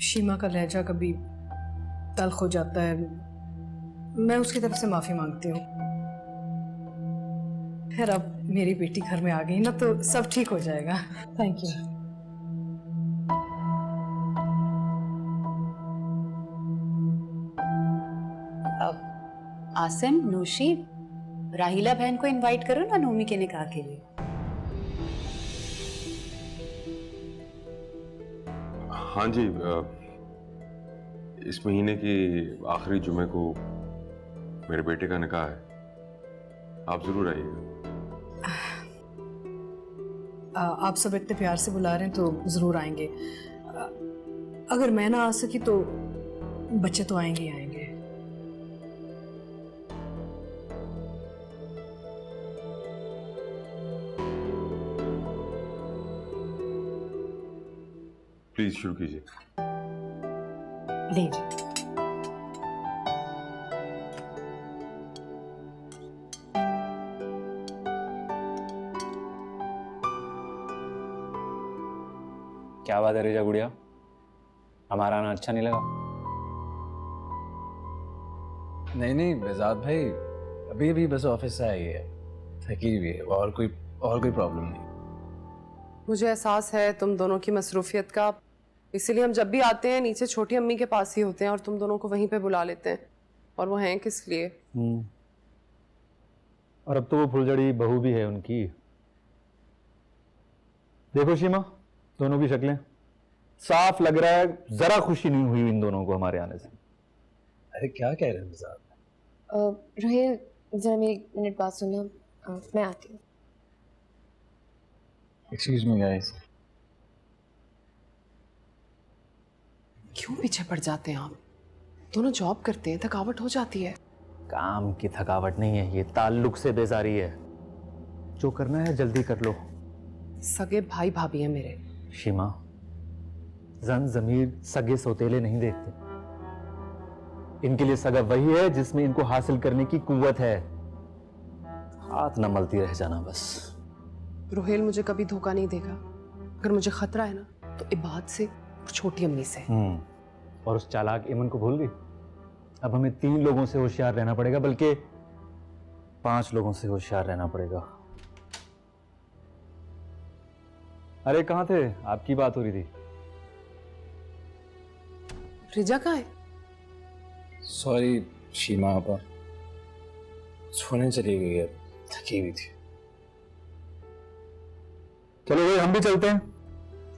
शीमा का लहजा कभी तल्ख हो जाता है, मैं उसकी तरफ से माफ़ी मांगती हूँ। खैर अब मेरी बेटी घर में आ गई ना तो सब ठीक हो जाएगा। Thank you. आसिम, नूशी, राहिला बहन को इनवाइट करो ना नोमी के निकाह के लिए। हाँ जी, इस महीने की आखिरी जुमे को मेरे बेटे का निकाह है, आप जरूर आइएगा। आप सब इतने प्यार से बुला रहे हैं तो ज़रूर आएंगे। अगर मैं ना आ सकी तो बच्चे तो आएंगे ही आएंगे। प्लीज शुरू कीजिए। लीजिए। क्या बात है रिजा गुड़िया, हमारा आना अच्छा नहीं लगा? नहीं बेजाद भाई, अभी अभी बस ऑफिस से आई है, थकी हुई है, और कोई प्रॉब्लम नहीं। मुझे एहसास है तुम दोनों की मसरूफियत का, इसीलिए हम जब भी आते हैं नीचे छोटी अम्मी के पास ही होते हैं और तुम दोनों को वहीं पे बुला लेते हैं। और वो हैं किस लिए? और अब तो वो फुलझड़ी बहू भी है उनकी। देखो शीमा, दोनों की शक्लें साफ लग रहा है जरा खुशी नहीं हुई इन दोनों को हमारे आने से। अरे क्या कह रहे हैं बेजाद? रोहिल जरा मेरी एक मिनट बात सुनना, मैं आती हूँ। Excuse me guys. क्यों पीछे पड़ जाते हैं आप? दोनों जॉब करते हैं, थकावट हो जाती है। काम की थकावट नहीं है, ये ताल्लुक से बेजारी है। जो करना है जल्दी कर लो। सगे भाई भाभी हैं मेरे। शीमा, जन जमीर सगे सौतेले नहीं देखते। इनके लिए सगा वही है जिसमें इनको हासिल करने की कुव्वत है। हाथ न मलती रह जाना बस। रोहेल मुझे कभी धोखा नहीं देगा। अगर मुझे खतरा है ना तो इबाद से और छोटी अम्मी से। और उस चालाक इमन को भूल गई? अब हमें 3 लोगों से होशियार रहना पड़ेगा, बल्कि 5 लोगों से होशियार रहना पड़ेगा। अरे कहां थे? आपकी बात हो रही थी। रिजा कहाँ है? सॉरी शीमा आपा, सोने चली गई है, थकी हुई थी। चलो भाई हम भी चलते हैं,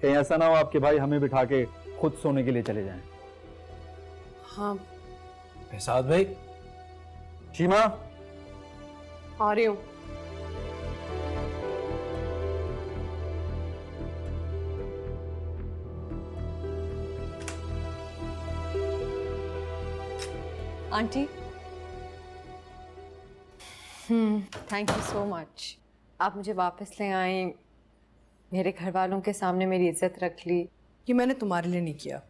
कहीं ऐसा ना हो आपके भाई हमें बिठा के खुद सोने के लिए चले जाएं। हाँ बेजाद भाई। शीमा, आ रही हूँ। Aunty, thank you so much. आप मुझे वापस ले आई, मेरे घर वालों के सामने मेरी इज्जत रख ली। ये मैंने तुम्हारे लिए नहीं किया,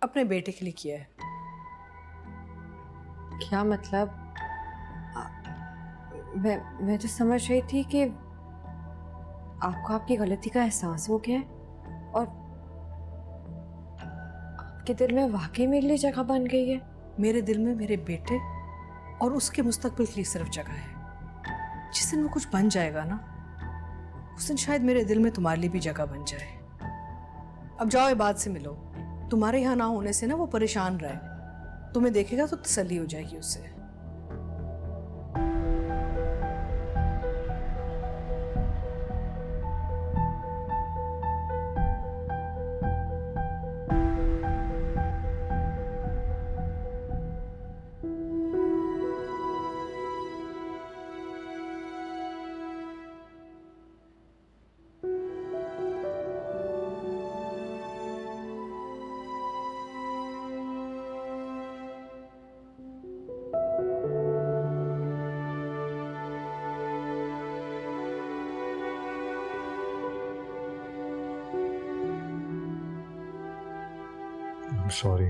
अपने बेटे के लिए किया है। क्या मतलब? मैं तो समझ रही थी कि आपको आपकी गलती का एहसास हो गया है और आपके दिल में वाकई मेरे लिए जगह बन गई है। मेरे दिल में मेरे बेटे और उसके मुस्तकबिल के लिए सिर्फ जगह है। जिस दिन वो कुछ बन जाएगा ना, उस दिन शायद मेरे दिल में तुम्हारे लिए भी जगह बन जाए। अब जाओ इबाद से मिलो। तुम्हारे यहाँ ना होने से ना वो परेशान रहे, तुम्हें देखेगा तो तसल्ली हो जाएगी उससे। सॉरी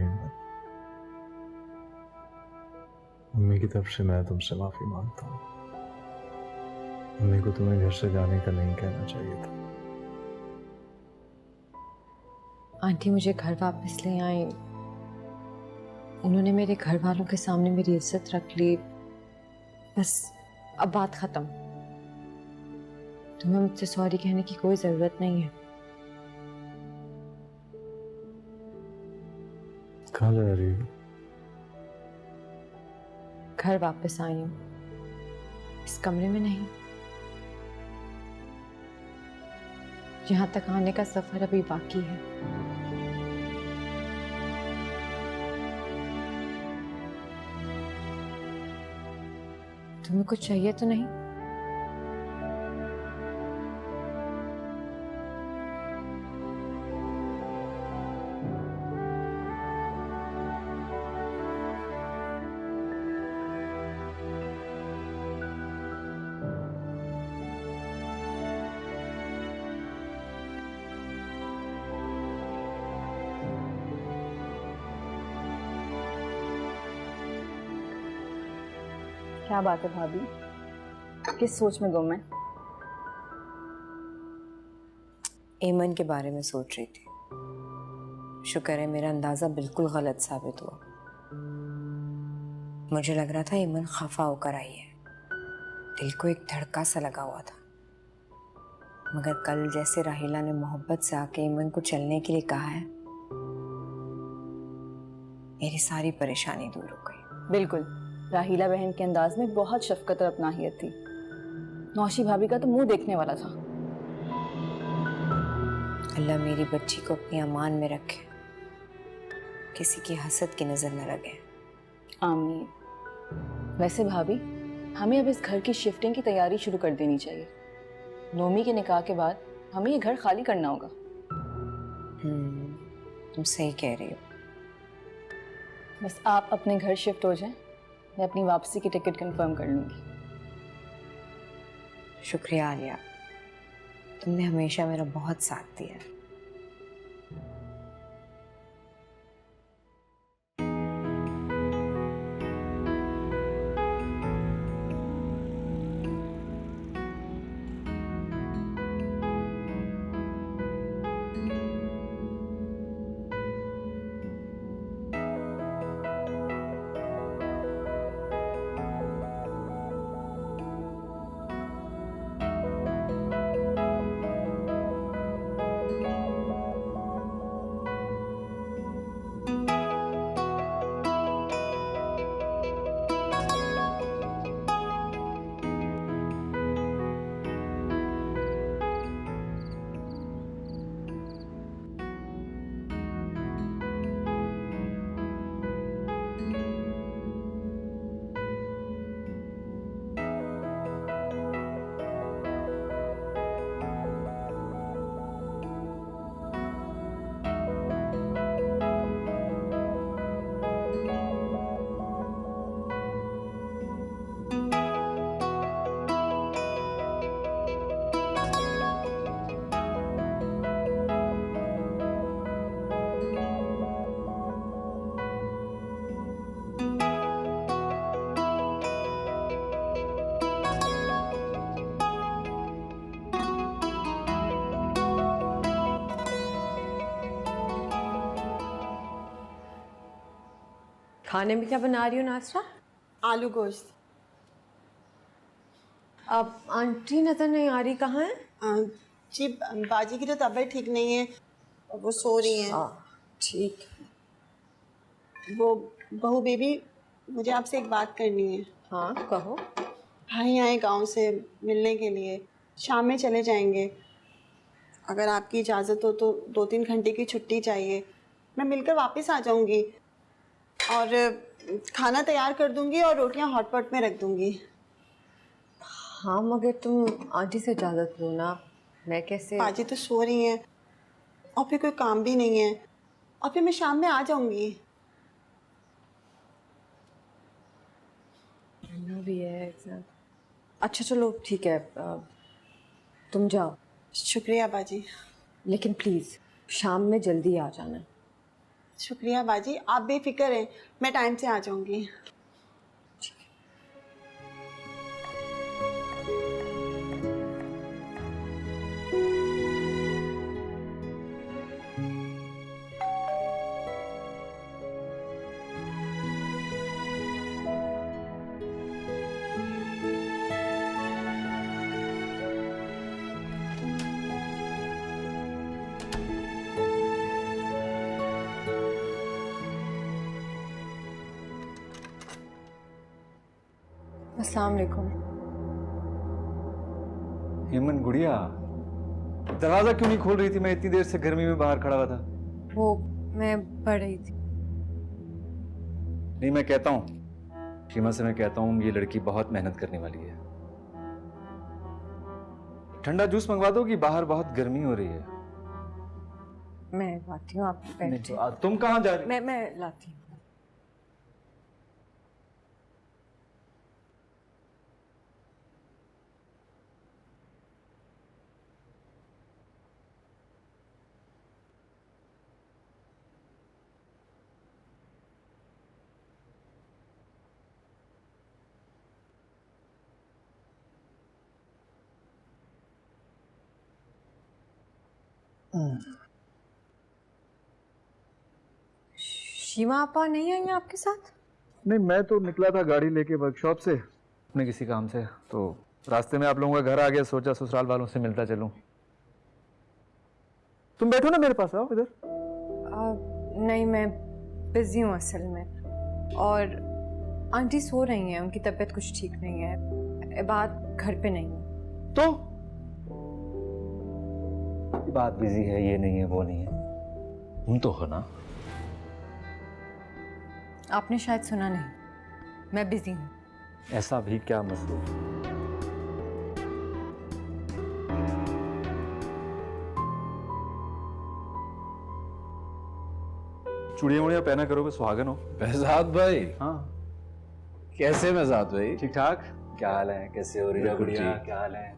मम्मी की तरफ से मैं तुमसे माफी मांगता हूँ। मम्मी को तुम्हें घर से जाने का नहीं कहना चाहिए था। आंटी मुझे घर वापस ले आई। उन्होंने मेरे घर वालों के सामने मेरी इज्जत रख ली। बस अब बात खत्म। तुम्हें मुझसे सॉरी कहने की कोई जरूरत नहीं है। कहाँ जा रही हो? घर वापस आई हूँ, इस कमरे में नहीं। यहाँ तक आने का सफर अभी बाकी है। तुम्हें कुछ चाहिए तो नहीं? क्या बात है भाभी, किस सोच में गुम है? एमन के बारे में सोच रही थी। शुक्र है मेरा अंदाजा बिल्कुल गलत साबित हुआ। मुझे लग रहा था एमन खफा होकर आई है, दिल को एक धड़का सा लगा हुआ था। मगर कल जैसे राहिला ने मोहब्बत से आके एमन को चलने के लिए कहा है, मेरी सारी परेशानी दूर हो गई। बिल्कुल, राहिला बहन के अंदाज में बहुत शफकत और अपनाहियत थी। नौशी भाभी का तो मुंह देखने वाला था। अल्लाह मेरी बच्ची को अपनी अमान में रखे, किसी की हसद की नजर न लगे। आमीन। वैसे भाभी, हमें अब इस घर की शिफ्टिंग की तैयारी शुरू कर देनी चाहिए। नोमी के निकाह के बाद हमें ये घर खाली करना होगा। तुम सही कह रही हो। बस आप अपने घर शिफ्ट हो जाएं, मैं अपनी वापसी की टिकट कंफर्म कर लूंगी। शुक्रिया आलिया, तुमने हमेशा मेरा बहुत साथ दिया। खाने में क्या बना रही हो नासरा? आलू गोश्त। अब आंटी नजर नहीं आ रही, कहाँ है? जी बाजी की तो तबीयत ठीक नहीं है, वो सो रही हैं। ठीक। वो बहू बेबी, मुझे आपसे एक बात करनी है। हाँ कहो। भाई आए गांव से मिलने के लिए, शाम में चले जाएंगे। अगर आपकी इजाज़त हो तो 2-3 घंटे की छुट्टी चाहिए। मैं मिलकर वापस आ जाऊंगी और खाना तैयार कर दूंगी और रोटियां हॉटपॉट में रख दूंगी। हाँ मगर तुम आंटी से इजाज़त लो ना, मैं कैसे? बाजी तो सो रही हैं और फिर कोई काम भी नहीं है, और फिर मैं शाम में आ जाऊंगी। भी है। अच्छा चलो ठीक है, तुम जाओ। शुक्रिया बाजी। लेकिन प्लीज़ शाम में जल्दी आ जाना। शुक्रिया बाजी, आप बेफिक्र हैं, मैं टाइम से आ जाऊंगी। अस्सलाम वालेकुम। हेमन गुड़िया, दरवाजा क्यों नहीं खोल रही थी? मैं इतनी देर से गर्मी में बाहर खड़ा हुआ था। वो मैं पढ़ रही थी। नहीं, मैं कहता हूँ, शीमा से मैं कहता हूँ, ये लड़की बहुत मेहनत करने वाली है। ठंडा जूस मंगवा दो कि बाहर बहुत गर्मी हो रही है। मैं लाती हूँ, आप बैठिए। तुम कहाँ जा रही? मैं लाती हूँ। शीमा आपा नहीं आई हैं आपके साथ? नहीं, मैं तो निकला था गाड़ी लेके वर्कशॉप से अपने किसी काम से, तो रास्ते में आप लोगों का घर आ गया, सोचा ससुराल वालों से मिलता चलूं। तुम बैठो ना मेरे पास, आओ इधर। नहीं, मैं बिजी हूँ असल में, और आंटी सो रही हैं, उनकी तबीयत कुछ ठीक नहीं है। बात घर पे नहीं है। तो बात बिजी है, ये नहीं है, वो नहीं है, तुम तो हो ना। आपने शायद सुना नहीं, मैं बिजी हूँ। ऐसा भी क्या मसरूफ? चूड़ियां वुड़ियां पहना करो, सुहागन हो। बेहजाद भाई। हाँ, कैसे बेहजाद भाई? ठीक ठाक। क्या हाल है? कैसे हो रही है बिल्कुल गुड़िया? ठीक। क्या हाल है?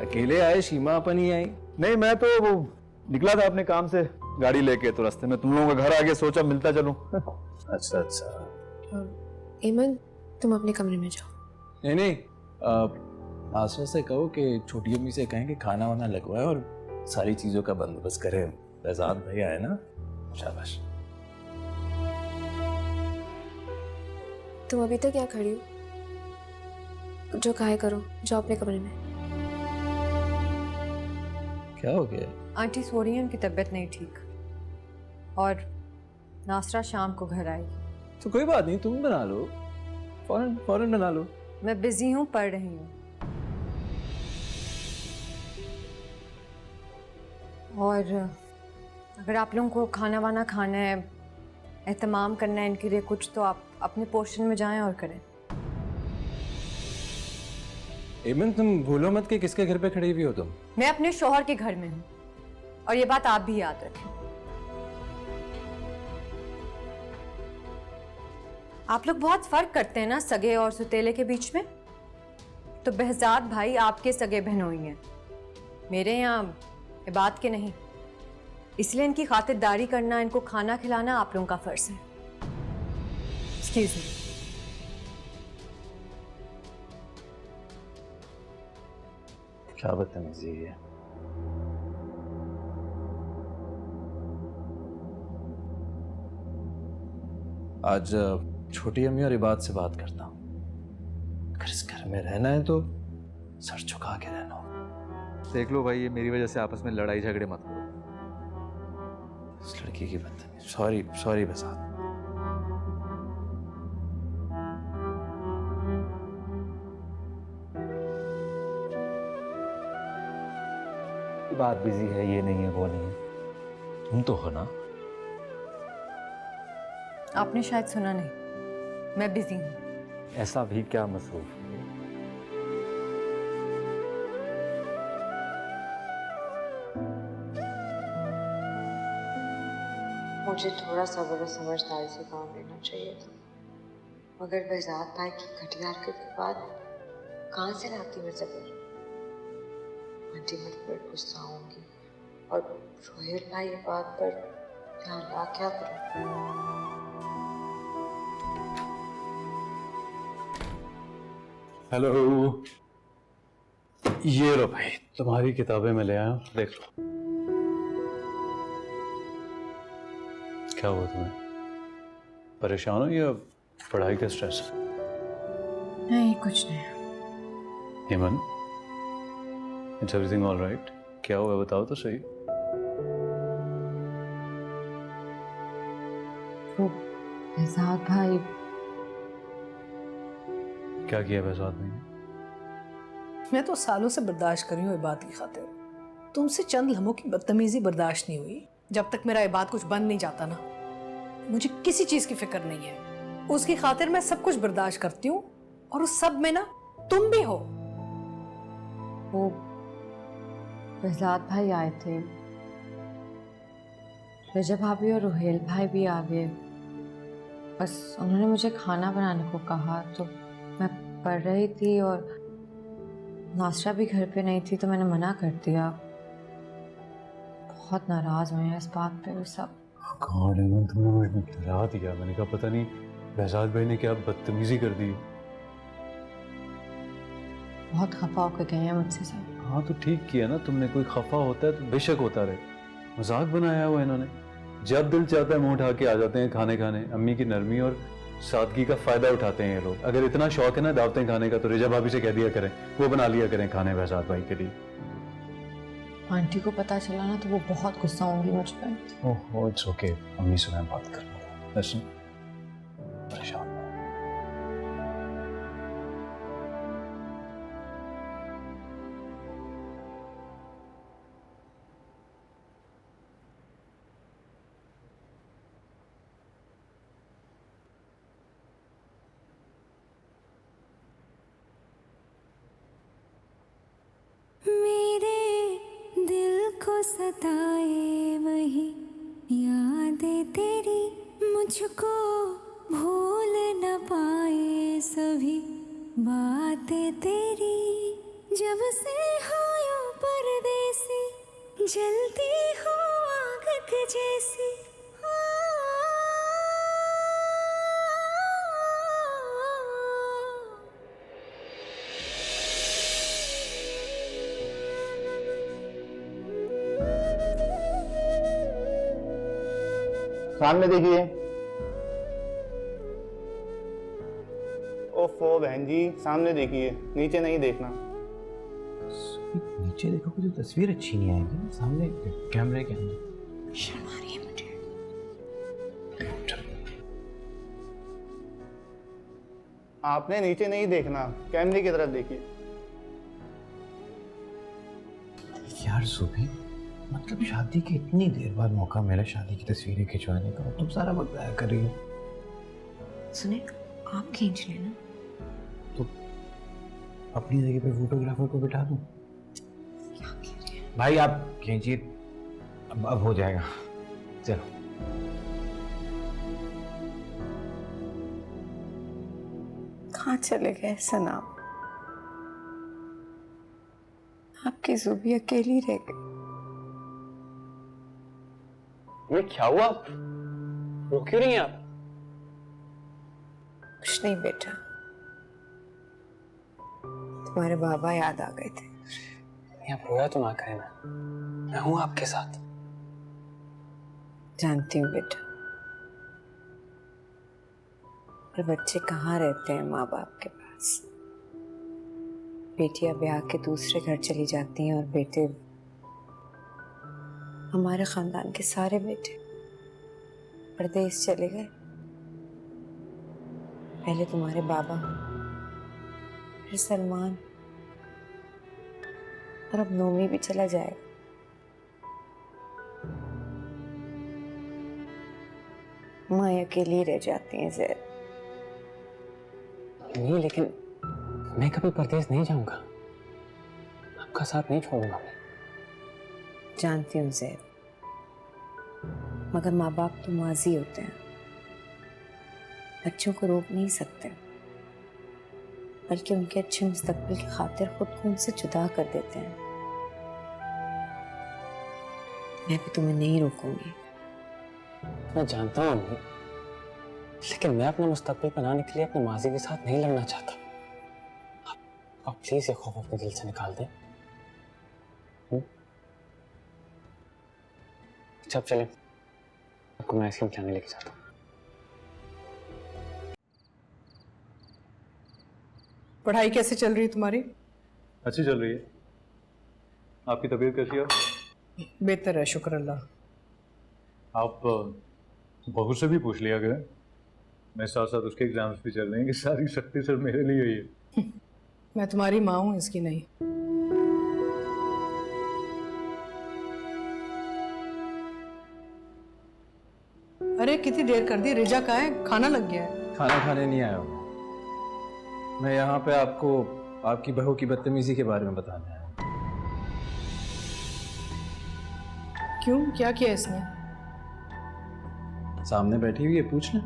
अकेले आए? शीमा अपन ही आई? नहीं, मैं तो वो निकला था अपने काम से गाड़ी लेके, तो रास्ते में तुम लोगों का घर आ गया, सोचा मिलता चलूं। अच्छा अच्छा। एमन, तुम अपने कमरे में जाओ। नहीं नहीं, आसरा से कहो कि छोटी अम्मी से कहें कि खाना वाना लगवाए और सारी चीजों का बंदोबस्त करें। बेहजाद भाई आए ना, शाबाश। तुम अभी तक क्या खड़ी हो? जो खाए करो, जाओ अपने कमरे में। क्या हो गया? आंटी सो रही हैं, उनकी तबीयत नहीं ठीक, और नासरा शाम को घर आएगी। तो कोई बात नहीं, तुम बना लो, फौरन फौरन बना लो। मैं बिजी हूँ, पढ़ रही हूँ। और अगर आप लोगों को खाना वाना खाना है, एहतमाम करना है इनके लिए कुछ, तो आप अपने पोर्शन में जाएं और करें। एमन, तुम भूलो मत कि किसके घर पे खड़ी हुई हो तुम। मैं अपने शौहर के घर में हूँ, और ये बात आप भी याद रखें। आप लोग बहुत फर्क करते हैं ना सगे और सुतेले के बीच में। तो बेहजाद भाई आपके सगे बहनोई हैं, मेरे यहाँ ये बात के नहीं। इसलिए इनकी खातिरदारी करना, इनको खाना खिलाना आप लोगों का फर्ज है। Excuse me. क्या बदतमीजी है। आज छोटी अम्मी और इबाद से बात करता हूँ। अगर इस घर में रहना है तो सर झुका के रहना हो। देख लो भाई, ये मेरी वजह से आपस में लड़ाई झगड़े मत करो। इस लड़की की बदतमीजी। Sorry sorry Behzad. बात बिजी है, ये नहीं है, वो नहीं है, तुम तो हो ना। आपने शायद सुना नहीं, मैं बिजी हूँ। ऐसा भी क्या मसरूफ? मुझे थोड़ा सब्र और समझदारी से काम लेना चाहिए था, मगर बेहजाद भाई की घटिया हरकत के बाद कहाँ से लाती मैं सब्र। आंटी मुझ पर गुस्सा होंगी, और सोहेल भाई ये बात पर ध्यान ला क्या करूं। हेलो, ये लो भाई, तुम्हारी किताबें मैं ले आया हूँ, देख लो। क्या हुआ तुम्हें? परेशान हो या पढ़ाई का स्ट्रेस? नहीं, कुछ नहीं। हेमन, इट्स एवरीथिंग ऑल राइट? क्या हुआ बताओ तो सही। वो बेहजाद भाई। क्या किया बहजाद भाई ने? मैं तो सालों से बर्दाश्त कर रही हूँ इबाद की खातिर। तुमसे चंद लम्हों की बदतमीजी बर्दाश्त नहीं हुई। जब तक मेरा इबाद कुछ बन नहीं जाता ना, मुझे किसी चीज की फिक्र नहीं है। उसकी खातिर मैं सब कुछ बर्दाश्त करती हूँ, और उस सब में ना तुम भी हो। वो बहजाद भाई आए थे, रजब भाभी और रुहेल भाई भी आ गए। बस उन्होंने मुझे खाना बनाने को कहा, तो मैं पढ़ रही थी और नासरा भी घर पे नहीं थी, तो मैंने मना कर दिया। बहुत नाराज हुए हैं इस बात पे वो सब। गॉड, एमन तुमने मुझे डरा दिया। मैंने कहा पता नहीं बहजाद भाई ने क्या बदतमीजी कर दी। बहुत खफा होकर गए हैं मुझसे सब। हाँ तो ठीक किया ना तुमने। कोई खफा होता है तो बेशक होता रहे, मजाक बनाया हुआ इन्होंने। जब दिल चाहता है मुंह उठा के आ जाते हैं खाने खाने। अम्मी की नरमी और सादगी का फायदा उठाते हैं ये लोग। अगर इतना शौक है ना दावतें खाने का, तो रिजा भाभी से कह दिया करें, वो बना लिया करें खाने बहजाद भाई के लिए। आंटी को पता चला ना तो वो बहुत गुस्सा होंगी मुझ पर। ओह इट्स ओके, अम्मी से मैं बात कर लूँगा। लसन, परेशान मत। मेरे दिल को सताए वही यादें तेरी, मुझको भूल न पाए सभी बातें तेरी। जब से हो यूं परदेसी, जलती हो आग के जैसी। सामने देखिए। ओफो बहन जी, सामने देखिए, नीचे नहीं देखना। नीचे देखोगे तो तस्वीर अच्छी नहीं आएगी। सामने कैमरे के अंदर शर्म आ रही है मुझे। आपने नीचे नहीं देखना, कैमरे की तरफ देखिए। यार सुबह, मतलब शादी के इतनी देर बाद मौका मिला शादी की तस्वीरें खिंचवाने का, तुम सारा वक्त जाया कर रही हो। सुने, आप खींच लेना। तो अपनी जगह पे फोटोग्राफर को बिठा दूं? क्या कह रहे हैं भाई आप खींचिए, अब हो जाएगा। चलो। कहाँ चले गए सनाम? आपकी जुबी अकेली रह गई। ये क्या हुआ? रो क्यों रही हैं आप? कुछ नहीं बेटा, तुम्हारे बाबा याद आ गए थे। आप रोया तो ना करें ना, मैं हूं आपके साथ। जानती हूँ बेटा, पर बच्चे कहाँ रहते हैं माँ बाप के पास। बेटियां ब्याह के दूसरे घर चली जाती हैं और बेटे, हमारे खानदान के सारे बेटे परदेश चले गए। पहले तुम्हारे बाबा, फिर सलमान, और अब नोमी भी चला जाएगा। माँ अकेली रह जाती हैं ज़ैद। नहीं, लेकिन मैं कभी परदेश नहीं जाऊंगा, आपका साथ नहीं छोड़ूंगा मैं। जानती हूँ ज़ैद, मगर माँ बाप तो माजी होते हैं, बच्चों को रोक नहीं सकते, बल्कि उनके अच्छे मुस्तकबिल की खातिर खुद को उनसे जुदा कर देते हैं। मैं भी तुम्हें नहीं रोकूंगी। मैं जानता हूँ अम्मी, लेकिन मैं अपने मुस्तकबिल बनाने के लिए अपने माजी के साथ नहीं लड़ना चाहता। आप प्लीज ये खौफ अपने दिल से निकाल दें। अच्छा चलें, आपको मैं आइसक्रीम खिलाने लेके जाता हूँ। पढ़ाई कैसे चल रही है तुम्हारी? अच्छी चल रही है। आपकी तबीयत कैसी है? बेहतर है, शुक्र अल्लाह। आप बहू से भी पूछ लिया करें, मेरे साथ साथ उसके एग्जाम्स भी चल रहे हैं कि सारी सख्ती सिर्फ मेरे लिए ही है। मैं तुम्हारी माँ हूं, इसकी नहीं। अरे कितनी देर कर दी, रिजा कहाँ है? खाना लग गया है। खाना खाने नहीं आया हूँ मैं यहाँ पे आपको आपकी बहू की बदतमीजी के बारे में बताना है। क्यों, क्या किया इसने? सामने बैठी हुई है, पूछना।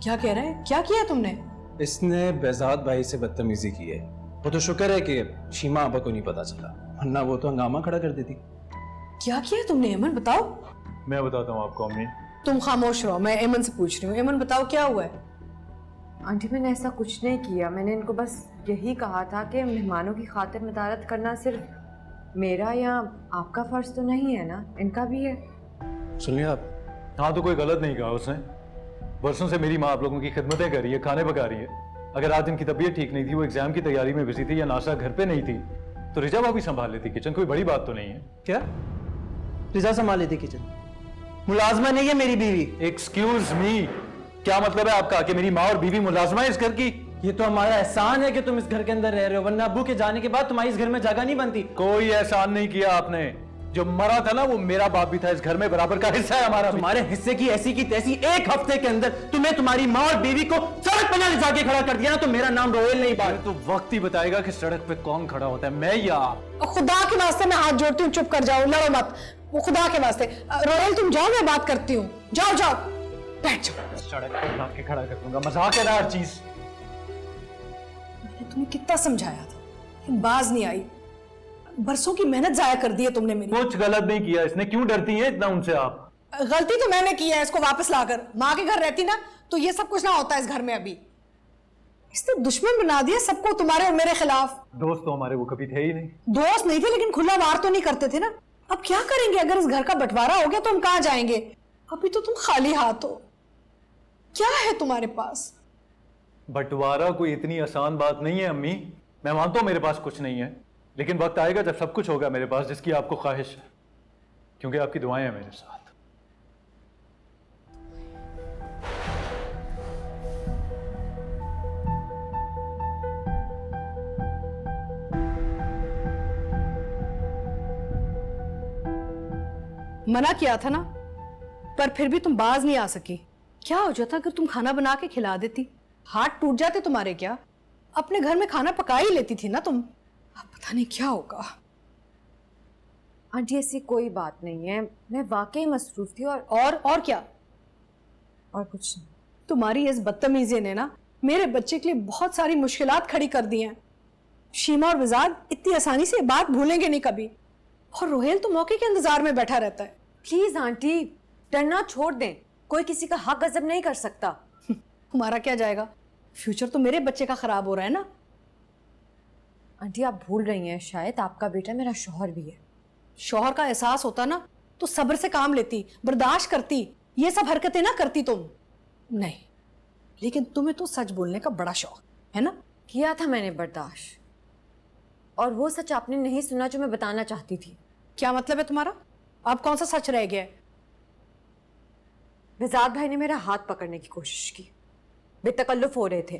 क्या कह रहा है? क्या किया तुमने? इसने बेजाद भाई से बदतमीजी की है। वो तो शुक्र है कि शीमा आपा को नहीं पता चला, वरना वो तो हंगामा खड़ा कर देती। क्या किया तुमने एमन, बताओ। मैं बताता हूँ आपको अम्मी। तुम खामोश रहो, मैं एमन से पूछ रही हूँ। एमन बताओ क्या हुआ है? आंटी मैंने ऐसा कुछ नहीं किया, मैंने इनको बस यही कहा था कि मेहमानों की खातिर मदारत करना सिर्फ मेरा या आपका फर्ज तो नहीं है ना, इनका भी है। सुन लिया आप? हाँ, तो कोई गलत नहीं कहा उसने। बरसों से मेरी माँ आप लोगों की खिदमतें कर रही है, खाने पका रही है। अगर आज इनकी तबीयत ठीक नहीं थी, वो एग्जाम की तैयारी में बिजी थी या नाशा घर पे नहीं थी, तो रिजा भाभी संभाल लेती किचन। कोई बड़ी बात तो नहीं है। क्या रिजा संभाल लेती किचन? मुलाजमा नहीं है मेरी बीवी। एक्सक्यूज मी, क्या मतलब है आपका कि मेरी माँ और बीवी मुलाजमा है इस घर की? ये तो हमारा एहसान है कि तुम इस घर के अंदर रह रहे हो, वरना अब्बू के जाने के बाद तुम्हारी इस घर में जगह नहीं बनती। कोई एहसान नहीं किया आपने। जो मरा था ना, वो मेरा बाप भी था, इस घर में बराबर का हिस्सा है हमारा। तुम्हारे हिस्से की ऐसी की तैसी एक हफ्ते के अंदर तुम्हें तुम्हारी माँ और बीवी को सड़क पर ले जाके खड़ा कर दिया ना, तो मेरा नाम रोहेल नहीं बात। तो वक्त ही बताएगा कि सड़क पे कौन खड़ा होता है, मैं या आप। खुदा के वास्ते मैं हाथ जोड़ती हूँ, चुप कर जाओ, लड़ो मत। वो खुदा के वास्ते। रोहेल तुम जाओ, मैं बात करती हूँ। जाओ जाओ, बैठ जाओ। सड़क पे ला के खड़ा कर दूंगा, मजाक है ना हर चीज। मैंने तुम्हें कितना समझाया था, लेकिन बाज नहीं आई। बरसों की मेहनत जाया कर दी है तुमने मेरी। कुछ गलत नहीं किया इसने, क्यों डरती हैं इतना उनसे आप? गलती तो मैंने की है, इसको वापस लाकर। माँ के घर रहती ना तो ये सब कुछ ना होता इस घर में। अभी इसने दुश्मन बना दिया सबको, तुम्हारे और मेरे खिलाफ। दोस्त तो हमारे वो कभी थे ही नहीं। दोस्त नहीं थे, लेकिन खुला वार तो नहीं करते थे ना। अब क्या करेंगे? अगर इस घर का बंटवारा हो गया तो हम कहाँ जाएंगे? अभी तो तुम खाली हाथ हो। क्या है तुम्हारे पास? बंटवारा कोई इतनी आसान बात नहीं है अम्मी। मैं मानता हूं मेरे पास कुछ नहीं है, लेकिन वक्त आएगा जब सब कुछ होगा मेरे पास, जिसकी आपको ख्वाहिश है, क्योंकि आपकी दुआएं हैं मेरे साथ। मना किया था ना, पर फिर भी तुम बाज नहीं आ सकी। क्या हो जाता अगर तुम खाना बना के खिला देती? हाथ टूट जाते तुम्हारे क्या? अपने घर में खाना पका ही लेती थी ना तुम। अब पता नहीं क्या होगा। आंटी ऐसी कोई बात नहीं है, मैं वाकई मसरूफ थी। और क्या? और कुछ नहीं। तुम्हारी इस बदतमीजी ने ना मेरे बच्चे के लिए बहुत सारी मुश्किलात खड़ी कर दी हैं। शीमा और विजाद इतनी आसानी से बात भूलेंगे नहीं कभी, और रोहेल तो मौके के इंतजार में बैठा रहता है। प्लीज आंटी, डरना छोड़ दें। कोई किसी का हक गजब नहीं कर सकता। तुम्हारा क्या जाएगा? फ्यूचर तो मेरे बच्चे का खराब हो रहा है ना। आंटी आप भूल रही हैं, शायद आपका बेटा मेरा शौहर भी है। शौहर का एहसास होता ना तो सब्र से काम लेती, बर्दाश्त करती, ये सब हरकतें ना करती तुम। नहीं, लेकिन तुम्हें तो सच बोलने का बड़ा शौक है ना। किया था मैंने बर्दाश्त, और वो सच आपने नहीं सुना जो मैं बताना चाहती थी। क्या मतलब है तुम्हारा? अब कौन सा सच रह गया है? विजाद भाई ने मेरा हाथ पकड़ने की कोशिश की, बेतकल्लुफ हो रहे थे,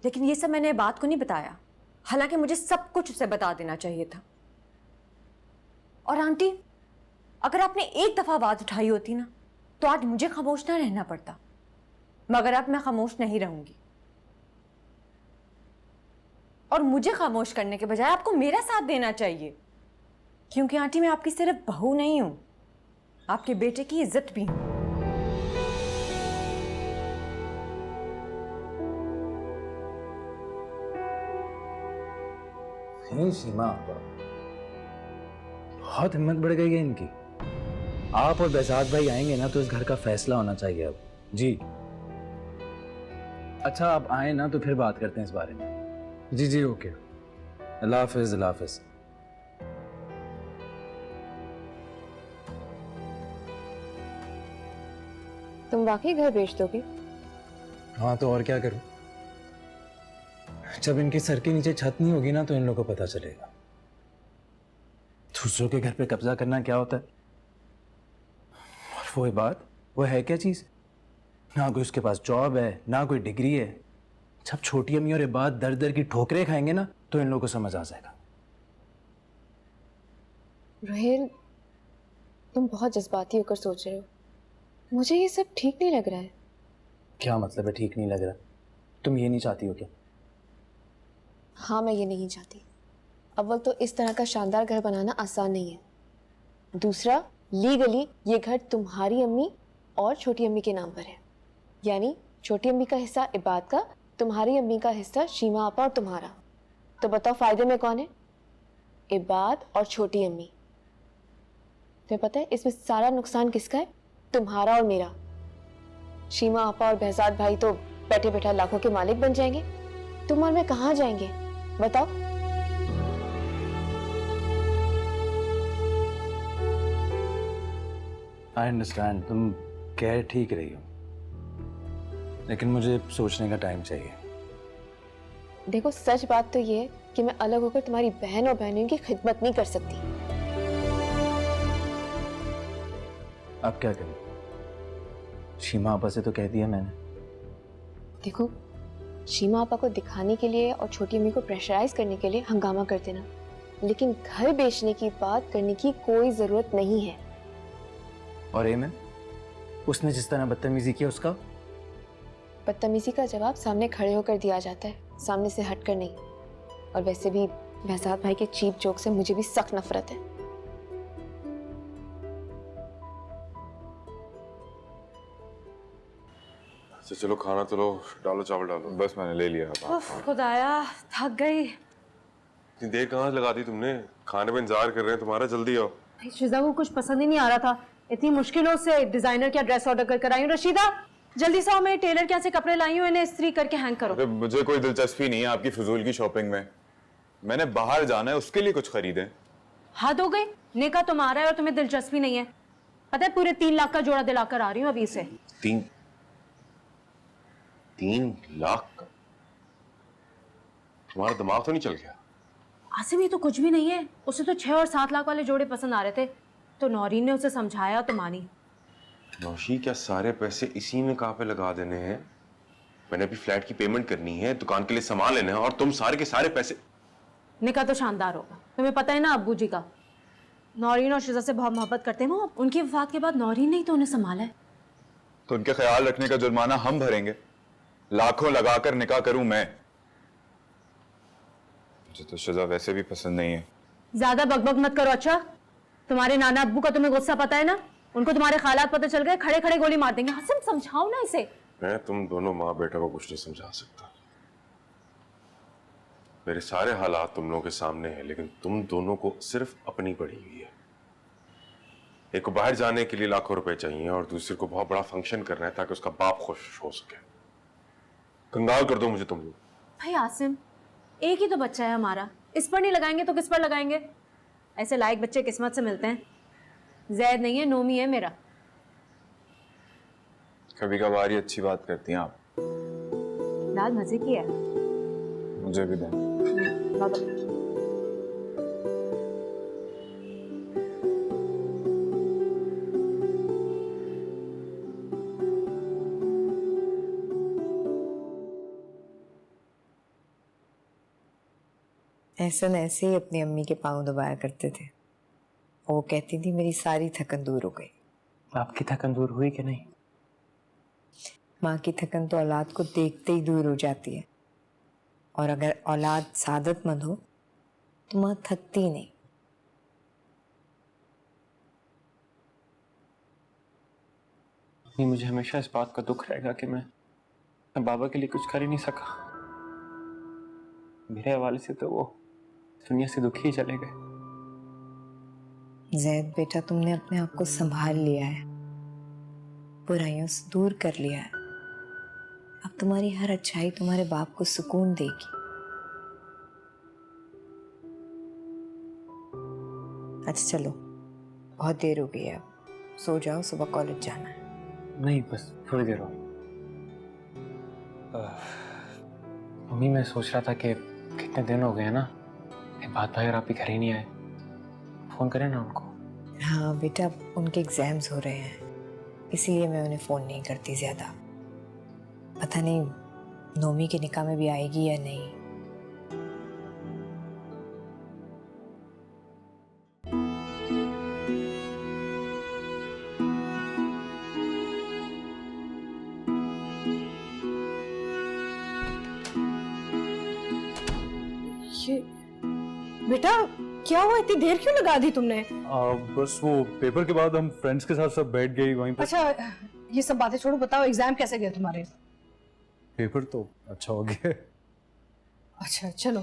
लेकिन ये सब मैंने बात को नहीं बताया, हालांकि मुझे सब कुछ उसे बता देना चाहिए था। और आंटी, अगर आपने एक दफा बात उठाई होती ना तो आज मुझे खामोश ना रहना पड़ता, मगर अब मैं खामोश नहीं रहूंगी। और मुझे खामोश करने के बजाय आपको मेरा साथ देना चाहिए, क्योंकि आंटी मैं आपकी सिर्फ बहू नहीं हूं, आपके बेटे की इज्जत भी हूं। सीमा, बहुत हिम्मत बढ़ गई है इनकी। आप और बेजाद भाई आएंगे ना तो इस घर का फैसला होना चाहिए अब। जी अच्छा, आप आए ना तो फिर बात करते हैं इस बारे में। जी जी ओके, अल्लाह हाफिज। अल्लाह हाफिज। तुम वाकई घर बेच दोगे? हाँ तो और क्या करूं? जब इनके सर के नीचे छत नहीं होगी ना तो इन लोगों को पता चलेगा दूसरों के घर पे कब्जा करना क्या होता है। और वो बात, वो है क्या चीज? ना कोई उसके पास जॉब है, ना कोई डिग्री है, जब छोटी अम्मी और इबाद दर दर की ठोकरें खाएंगे ना तो इन लोगों को समझ आ जाएगा। रोहिल, तुम बहुत जज्बाती होकर सोच रहे हो। मुझे ये सब ठीक नहीं लग रहा है। क्या मतलब है ठीक नहीं लग रहा? तुम ये नहीं चाहती हो क्या? हाँ, मैं ये नहीं चाहती। अव्वल तो इस तरह का शानदार घर बनाना आसान नहीं है। दूसरा, लीगली ये घर तुम्हारी अम्मी और छोटी अम्मी के नाम पर है। यानी छोटी अम्मी का हिस्सा इबाद का, तुम्हारी अम्मी का हिस्सा शीमा आपा और तुम्हारा। तो बताओ फायदे में कौन है? इबाद और छोटी अम्मी। तुम्हें पता है इसमें सारा नुकसान किसका है? तुम्हारा और मेरा। शीमा आपा और बहजाद भाई तो बैठे बैठा लाखों के मालिक बन जाएंगे। तुम और मैं कहाँ जाएंगे बताओ? आई अंडरस्टैंड, तुम कह ठीक रही हो, लेकिन मुझे सोचने का टाइम चाहिए। देखो, सच बात तो ये है कि मैं अलग होकर तुम्हारी बहन और बहनों की खिदमत नहीं कर सकती। अब क्या करूं? शीमा आपा से तो कह दिया मैंने। देखो, शीमा आपा को दिखाने के लिए और छोटी अम्मी को प्रेशराइज करने के लिए हंगामा कर देना, लेकिन घर बेचने की बात करने की कोई जरूरत नहीं है। और एमन, उसने जिस तरह बदतमीजी किया उसका? बदतमीजी का जवाब सामने खड़े होकर दिया जाता है, सामने से हटकर नहीं। और वैसे भी बहजाद भाई के चीप जोक से मुझे भी सख्त नफरत है। अच्छा चलो खाना तो लो, डालो चावल डालो। बस मैंने ले लिया। उफ, खुदाया थक गई। इतनी देर कहाँ लगा दी तुमने? खाने में इंतजार कर रहे हैं तुम्हारा, जल्दी आओ। शिजा को कुछ पसंद ही नहीं आ रहा था, इतनी मुश्किलों से डिजाइनर क्या ड्रेस ऑर्डर कर आई हूँ। रशीदा जल्दी से आओ, मैं टेलर के यहाँ से कपड़े लाई हूँ, इन्हें इस्त्री करके हैंग करो। अरे मुझे कोई दिलचस्पी नहीं है आपकी फिजूल की शॉपिंग में। मैंने बाहर जाना है, उसके लिए कुछ खरीदें। हद हो गई, नेका तुम्हारा है और तुम्हें दिलचस्पी नहीं है। पता है पूरे 3 लाख का जोड़ा दिलाकर आ रही हूँ अभी से। 3 लाख का? तुम्हारा दिमाग तो नहीं चल गया? आसिम ये तो कुछ भी नहीं है, उसे तो 6 और 7 लाख वाले जोड़े पसंद आ रहे थे, तो नौरीन ने उसे समझाया तो मानी। नौशी, क्या सारे पैसे इसी निकाह पे लगा देने हैं? मैंने अभी फ्लैट की पेमेंट करनी है, दुकान के लिए सामान लेना है, और तुम सारे के सारे पैसे। निकाह तो शानदार होगा, तुम्हें पता है ना अब्बू जी का। नौरीन और शिजा से बहुत मोहब्बत करते हैं वो, उनकी वफात के बाद नौरीन ने ही तो उन्हें संभाला है। तो उनके ख्याल रखने का जुर्माना हम भरेंगे। लाखों लगाकर निकाह करूं मैं? मुझे तो शिजा वैसे भी पसंद नहीं है। ज्यादा बकबक मत करो। अच्छा, तुम्हारे नाना अब्बू का तुम्हें गुस्सा पता है ना, उनको तुम्हारे हालात पता चल गए, खड़े खड़े गोली मार देंगे। हसन समझाओ ना इसे। मैं तुम दोनों माँ बेटा को कुछ नहीं समझा सकता। मेरे सारे हालात तुम लोगों के सामने हैं, लेकिन तुम दोनों को सिर्फ अपनी पड़ी हुई है। एक को बाहर जाने के लिए लाखों रुपए चाहिए और दूसरे को बहुत बड़ा फंक्शन करना है ताकि उसका बाप खुश हो सके। कंगाल कर दो मुझे तुम लोग। भाई आसिम, एक ही तो बच्चा है हमारा, इस पर नहीं लगाएंगे तो किस पर लगाएंगे? ऐसे लायक बच्चे किस्मत से मिलते हैं। जैद नहीं है, नोमी है मेरा। कभी कभार अच्छी बात करती हैं आप। दाल मजे की है। मुझे भी दें। एहसन ऐसे ही अपनी अम्मी के पाँव दबाया करते थे और वो कहती थी मेरी सारी थकन दूर हो गई। आपकी थकन दूर हुई कि नहीं? माँ की थकन तो औलाद को देखते ही दूर हो जाती है, और अगर औलाद सादतमंद हो तो माँ थकती नहीं। मुझे हमेशा इस बात का दुख रहेगा कि मैं बाबा के लिए कुछ कर ही नहीं सका। मेरे हवाले से तो वो दुनिया से दुखी ही चले गए। जैद बेटा, तुमने अपने आप को संभाल लिया है, बुराइयों से दूर कर लिया है। अब तुम्हारी हर अच्छाई तुम्हारे बाप को सुकून देगी। अच्छा चलो, बहुत देर हो गई है, अब सो जाओ, सुबह कॉलेज जाना है। नहीं, बस थोड़ी देर हो। मम्मी, मैं सोच रहा था कि कितने दिन हो गए हैं ना, बात भाई और आप ही घर ही नहीं आए, फोन करें ना उनको। हाँ बेटा, उनके एग्जाम्स हो रहे हैं, इसीलिए मैं उन्हें फ़ोन नहीं करती ज़्यादा। पता नहीं नोमी के निकाह में भी आएगी या नहीं। ये बेटा क्या हुआ, इतनी देर क्यों लगा दी तुमने? बस वो पेपर के बाद हम फ्रेंड्स के साथ सब बैठ गए वहीं पर। अच्छा ये सब बातें छोड़ो, बताओ एग्जाम कैसे गए तुम्हारे? पेपर तो अच्छा हो गया। अच्छा चलो,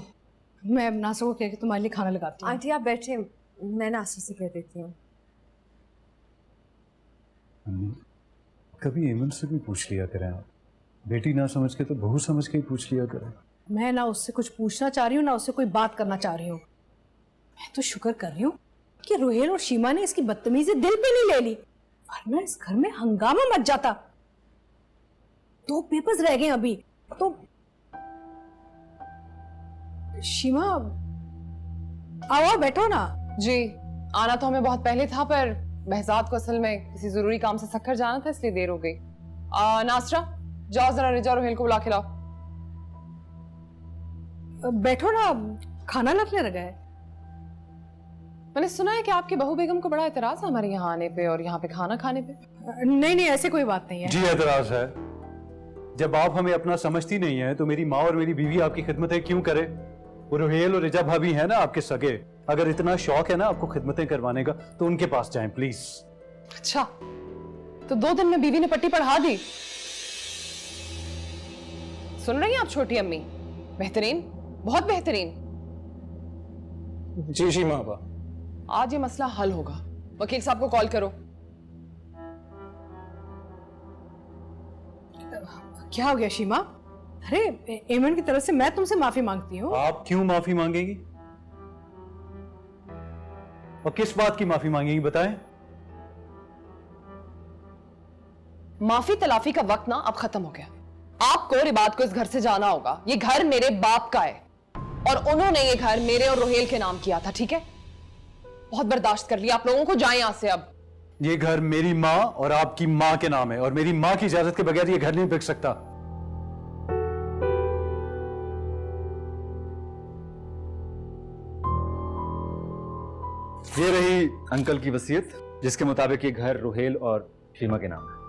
मैं नासो को कह के तुम्हारे लिए खाना लगाती हूँ। आंटी आप बैठे, मैं नासो से कह देती हूँ। कभी एमन से भी पूछ लिया करें आप, बेटी ना समझ के तो बहू समझ के ही पूछ लिया करें। मैं ना उससे कुछ पूछना चाह रही हूँ ना उससे कोई बात करना चाह रही हूँ। मैं तो शुक्र कर रही हूँ कि रुहेल और शीमा ने इसकी बदतमीजी दिल पे नहीं ले ली, वरना इस घर में हंगामा मच जाता। 2 पेपर्स रह गए अभी तो। शीमा आओ बैठो ना। जी आना तो हमें बहुत पहले था, पर बहजाद को असल में किसी जरूरी काम से सक्खर जाना था, इसलिए देर हो गई। नासरा जाओ जरा रिजा रुहेल को बुला के लाओ। बैठो ना, खाना लगने लगा है। मैंने सुना है कि आपकी बहू बेगम को बड़ा एतराज है हमारे यहाँ आने पे और यहाँ पे खाना खाने पे। नहीं नहीं ऐसे कोई बात नहीं है। जी एतराज है, जब आप हमें अपना समझती नहीं है तो मेरी माँ और मेरी बीवी आपकी खिदमतें क्यों करे? वो रुहेल और रिजा भाभी है ना आपके सगे, अगर इतना शौक है ना आपको खिदमतें करवाने का तो उनके पास जाएं प्लीज। अच्छा तो 2 दिन में बीवी ने पट्टी पढ़ा दी। सुन रही हैं आप छोटी अम्मी? बेहतरीन, बहुत बेहतरीन। जी शीमा आपा। आज ये मसला हल होगा। वकील साहब को कॉल करो। क्या हो गया शीमा? अरे एमन की तरफ से मैं तुमसे माफी मांगती हूँ। आप क्यों माफी मांगेगी और किस बात की माफी मांगेगी बताएं? माफी तलाफी का वक्त ना अब खत्म हो गया। आपको रिबात को इस घर से जाना होगा। ये घर मेरे बाप का है और उन्होंने ये घर मेरे और रोहेल के नाम किया था, ठीक है? बहुत बर्दाश्त कर लिया आप लोगों को, जाएं यहां से अब। ये घर मेरी माँ और आपकी माँ के नाम है और मेरी माँ की इजाजत के बगैर ये घर नहीं बिक सकता। ये रही अंकल की वसीयत, जिसके मुताबिक ये घर रुहेल और शीमा के नाम है।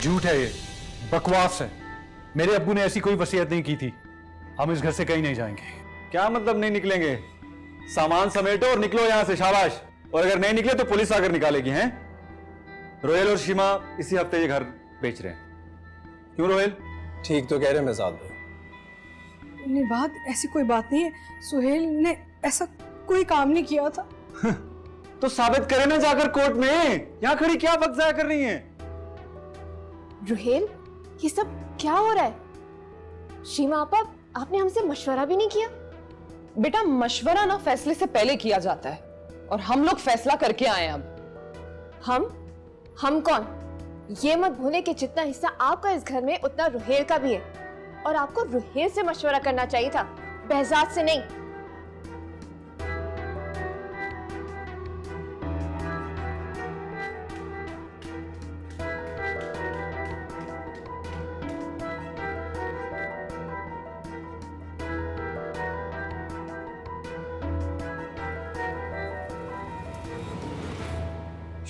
झूठ है ये, बकवास है। मेरे अब्बू ने ऐसी कोई वसीयत नहीं की थी। हम इस घर से कहीं नहीं जाएंगे। क्या मतलब नहीं निकलेंगे? सामान समेटो और निकलो यहां से, शाबाश। और अगर नहीं निकले तो पुलिस आकर निकालेगी। हैं? रोहेल और शीमा इसी हफ्ते ये घर बेच रहे हैं। क्यों रोहेल? ठीक तो कह रहे हैं मेहजाद भाई। नहीं बात ऐसी कोई बात नहीं है, सुहेल ने ऐसा कोई काम नहीं किया था। तो साबित करें ना जाकर कोर्ट में। यहां खड़ी क्या वक्त जाया कर रही हैं? रुहेल ये सब क्या हो रहा है? शीमा आपा आपने हमसे मशवरा भी नहीं किया? बेटा मशवरा ना फैसले से पहले किया जाता है और हम लोग फैसला करके आए हैं अब। हम कौन? ये मत भूले कि जितना हिस्सा आपका इस घर में उतना रुहेल का भी है और आपको रुहेल से मशवरा करना चाहिए था, बहजाद से नहीं।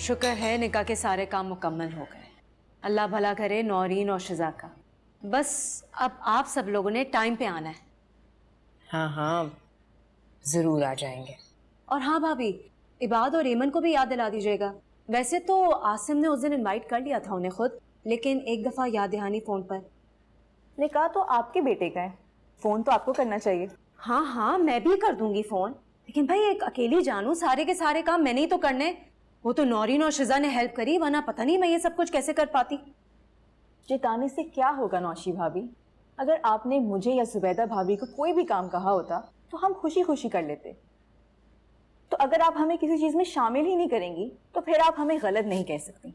शुक्र है निकाह के सारे काम मुकम्मल हो गए। अल्लाह भला करे नौरीन और शिजा का। बस अब आप सब लोगों ने टाइम पे आना है। हाँ हाँ ज़रूर आ जाएंगे। और हाँ भाभी, इबाद और एमन को भी याद दिला दीजिएगा। वैसे तो आसिम ने उस दिन इनवाइट कर लिया था उन्हें खुद, लेकिन एक दफ़ा याद दहानी फ़ोन पर। निकाह तो आपके बेटे का है, फ़ोन तो आपको करना चाहिए। हाँ हाँ मैं भी कर दूंगी फ़ोन, लेकिन भाई एक अकेली जानू सारे के सारे काम मैंने ही तो करने। वो तो नौरीन और शिजा ने हेल्प करी, वरना पता नहीं मैं ये सब कुछ कैसे कर पाती। जिताने से क्या होगा नौशी भाभी? अगर आपने मुझे या जुबैदा भाभी को कोई भी काम कहा होता तो हम खुशी खुशी कर लेते। तो अगर आप हमें किसी चीज में शामिल ही नहीं करेंगी तो फिर आप हमें गलत नहीं कह सकती।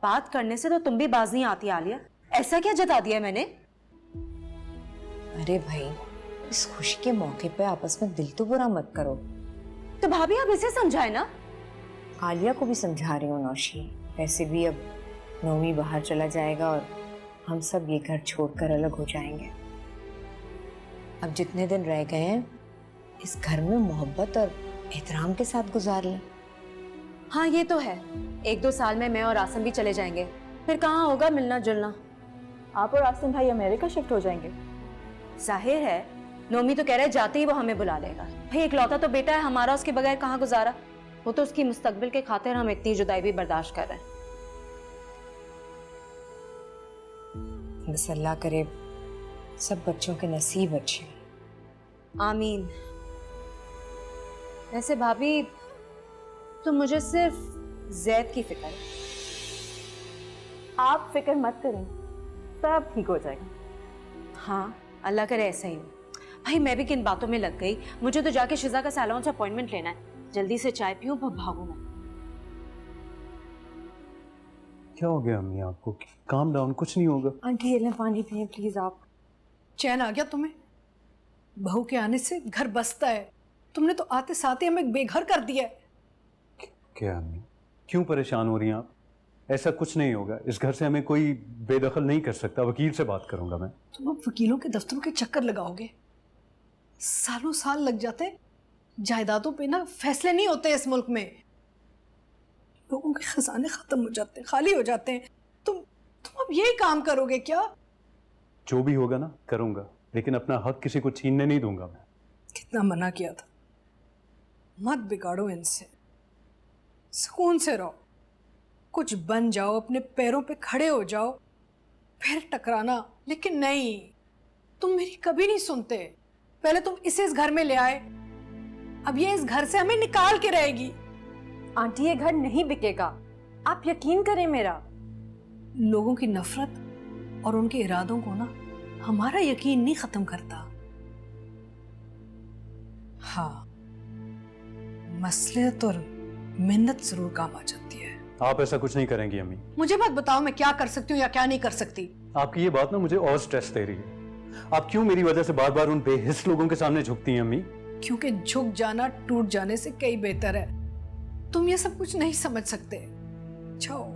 बात करने से तो तुम भी बाज नहीं आती आलिया। ऐसा क्या जता दिया मैंने? अरे भाई, इस खुशी के मौके पे आपस में दिल तो बुरा मत करो। तो भाभी आप इसे समझाए ना। आलिया को भी समझा रही हूँ नौशी। वैसे भी अब नौमी बाहर चला जाएगा और हम सब ये घर छोड़कर अलग हो जाएंगे। अब जितने दिन रह गए हैं इस घर में मोहब्बत और एहतराम के साथ गुजार लें। हाँ ये तो है, 1-2 साल में मैं और आसम भी चले जाएंगे, फिर कहाँ होगा मिलना जुलना। आप और आसिम भाई अमेरिका शिफ्ट हो जाएंगे? जाहिर है, नोमी तो कह रहा है जाते ही वो हमें बुला लेगा। भाई इकलौता तो बेटा है हमारा, उसके बगैर कहाँ गुजारा। वो तो उसकी मुस्तकबिल के खातिर हम इतनी जुदाई भी बर्दाश्त कर रहे हैं। बस अल्लाह करे सब बच्चों के नसीब अच्छे। आमीन। वैसे भाभी तो मुझे सिर्फ जैद की फिक्र है। आप फिक्र मत करें, सब ठीक हो जाएगा। हाँ अल्लाह करे ऐसा ही हो। भाई मैं भी किन बातों में लग गई, मुझे तो जाके शिजा का सैलून से अपॉइंटमेंट लेना है। जल्दी से चाय पीऊं फिर भागूं मैं। क्या हो गया अम्मी आपको? काम डाउन, कुछ नहीं होगा। आंटी ये लें पानी पिए प्लीज आप। चैन आ गया तुम्हें? बहू के आने से घर बसता है, तुमने तो आते साथ ही हमें बेघर कर दिया है। क्या अम्मी, क्यों परेशान हो रही हैं आप? ऐसा कुछ नहीं होगा, इस घर से हमें कोई बेदखल नहीं कर सकता। वकील से बात करूंगा मैं। तुम अब वकीलों के दफ्तरों के चक्कर लगाओगे, सालों साल लग जाते। जायदादों पे ना फैसले नहीं होते इस मुल्क में। लोगों के खजाने खत्म हो जाते हैं, खाली हो जाते हैं। तुम अब यही काम करोगे क्या? जो भी होगा ना करूंगा, लेकिन अपना हक किसी को छीनने नहीं दूंगा मैं। कितना मना किया था, मत बिगाड़ो इनसे, सुकून से रहो, कुछ बन जाओ, अपने पैरों पे खड़े हो जाओ, फिर टकराना। लेकिन नहीं, तुम मेरी कभी नहीं सुनते। पहले तुम इसे इस घर में ले आए, अब ये इस घर से हमें निकाल के रहेगी। आंटी ये घर नहीं बिकेगा, आप यकीन करें मेरा। लोगों की नफरत और उनके इरादों को ना हमारा यकीन नहीं खत्म करता। हाँ, मसलियत और मेहनत जरूर काम आ जाती है। आप ऐसा कुछ नहीं करेंगी अम्मी। मुझे मत बताओ मैं क्या कर सकती हूँ या क्या नहीं कर सकती। आपकी ये बात ना मुझे और स्ट्रेस दे रही है। आप क्यों मेरी वजह से बार बार उन बेहिस लोगों के सामने झुकती हैं अम्मी? क्योंकि झुक जाना टूट जाने से कई बेहतर है। तुम ये सब कुछ नहीं समझ सकते। जाओ।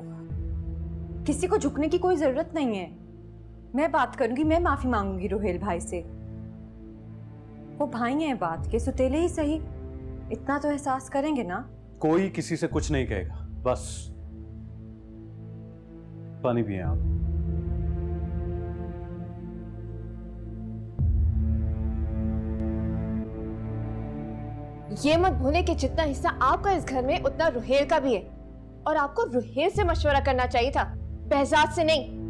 किसी को झुकने की कोई जरूरत नहीं है। मैं बात करूंगी, मैं माफी मांगूंगी रोहेल भाई से। वो भाई हैं बात के, सुतेले ही सही, इतना तो एहसास करेंगे ना। कोई किसी से कुछ नहीं कहेगा। बस पानी पिए आप। ये मत भूलें कि जितना हिस्सा आपका इस घर में उतना रुहेल का भी है, और आपको रुहेल से मशवरा करना चाहिए था, बहजाद से नहीं।